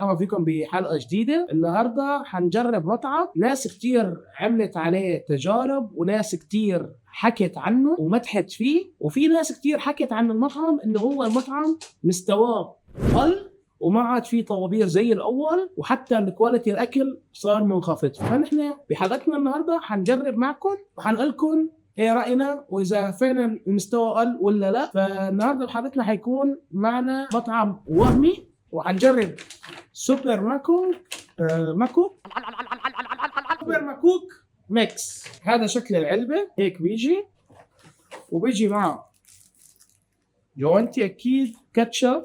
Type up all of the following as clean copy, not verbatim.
أهلا فيكم بحلقة جديدة. النهاردة حنجرب مطعم ناس كتير عملت عليه تجارب وناس كتير حكت عنه ومدحت فيه، وفي ناس كتير حكت عن المطعم إنه هو المطعم مستواه قل وما عاد فيه طوابير زي الأول، وحتى الكواليتي الأكل صار منخفض. فنحن بحلقتنا النهاردة حنجرب معكم وحنقلكم ايه رأينا واذا فعلا المستوى قل ولا لا. فالنهارده بحلقتنا حيكون معنا مطعم وهمي وحنجرب سوبر ماكوك سوبر ماكوك ميكس. هذا شكل العلبة هيك بيجي، وبيجي معه جوانتي اكيد كاتشب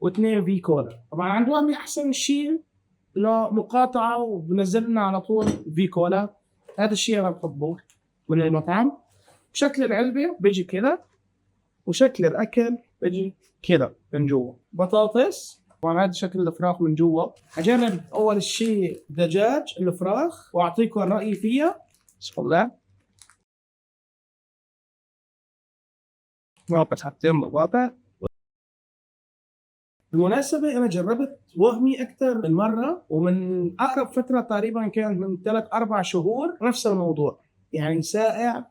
واثنين في كولا. طبعا عند وهمي احسن شيء انه مقاطعة وبنزل لنا على طول في كولا. هذا الشيء انا بحبه من المطعم. شكل العلبة بيجي كذا، وشكل الأكل بيجي كذا من جوا بطاطس. طبعا هذا شكل الفراخ من جوا. أجرب أول شيء دجاج الفراخ وأعطيكم رأيي فيها. بسم الله. واقع حاطين واقع. بالمناسبة أنا جربت وهمي أكثر من مرة، ومن أقرب فترة تقريبا كان من 3-4 شهور نفس الموضوع، يعني سائع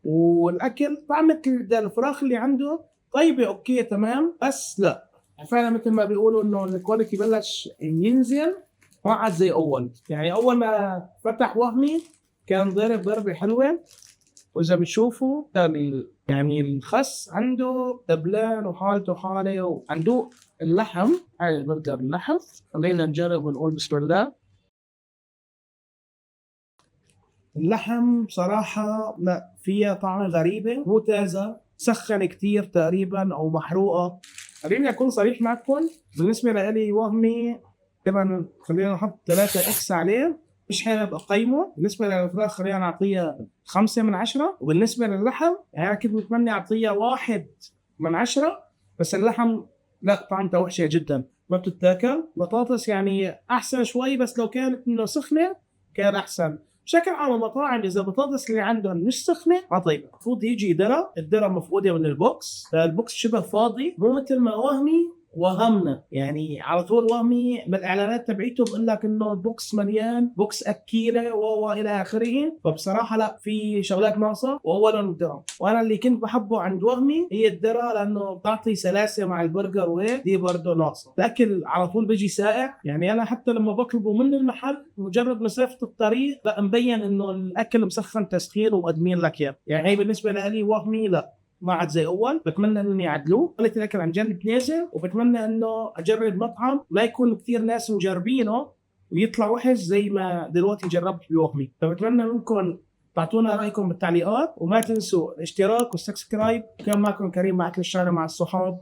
والاكل طعمة الفراخ اللي عنده طيبه اوكي تمام، بس لا فعلا مثل ما بيقولوا انه الكواليتي بلش ينزل ما عاد زي اول. يعني اول ما فتح وهمي كان ضرب ضربه حلوه، واذا بتشوفوا يعني الخس عنده دبلان وحالته حاله، وعنده اللحم. هاي البرجر اللحم. خلينا نجرب ونقول بسم الله. اللحم بصراحة لا فيها طعم غريبة، مو تازة، سخن كتير تقريبا أو محروقة. خليني أكون صريح معكم، بالنسبة لي وهمي طبعا خلينا نحط 3 إكس عليه، مش حابب أقيمه. بالنسبة للفراخ خلينا نعطيها 5/10، وبالنسبة للحم يعني أنا كنت متمنى أعطيها 1/10، بس اللحم لا طعمته وحشة جدا ما بتتاكل. بطاطس يعني أحسن شوي، بس لو كانت إنه سخنة كان أحسن. بشكل عام المطاعم اذا البطاطس اللي عندهم مش سخنه ما طيبه. المفروض يجي الدرة مفقوده من البوكس، فالبوكس شبه فاضي، مو مثل ما وهمي وهمنا. يعني على طول وهمي بالاعلانات تبعيته بقول لك انه البوكس مليان، بوكس اكيله والى اخره. فبصراحه لا، في شغلات ناقصه، واولا الدرة. وانا اللي كنت بحبه عند وهمي هي الدرة، لانه بتعطي سلاسه مع البرجر، وهيك دي برضه ناقصه. الاكل على طول بيجي سائع، يعني انا حتى لما بطلبه من المحل مجرد مسافه الطريق لا مبين انه الاكل مسخن تسخين ومقدمين لك اياه. يعني هي بالنسبه لي وهمي لا ما عاد زي اول. بتمنى اني يعدلوه، قلت الاكل عن جد نازل، وبتمنى انه اجرب مطعم ما يكون كثير ناس مجربينه ويطلع وحش زي ما دلوقتي جربت بوهمي. فبتمنى منكم تعطونا رايكم بالتعليقات، وما تنسوا الاشتراك والسبسكرايب. كان معكم كريم مع اكل الشارع مع الصحاب.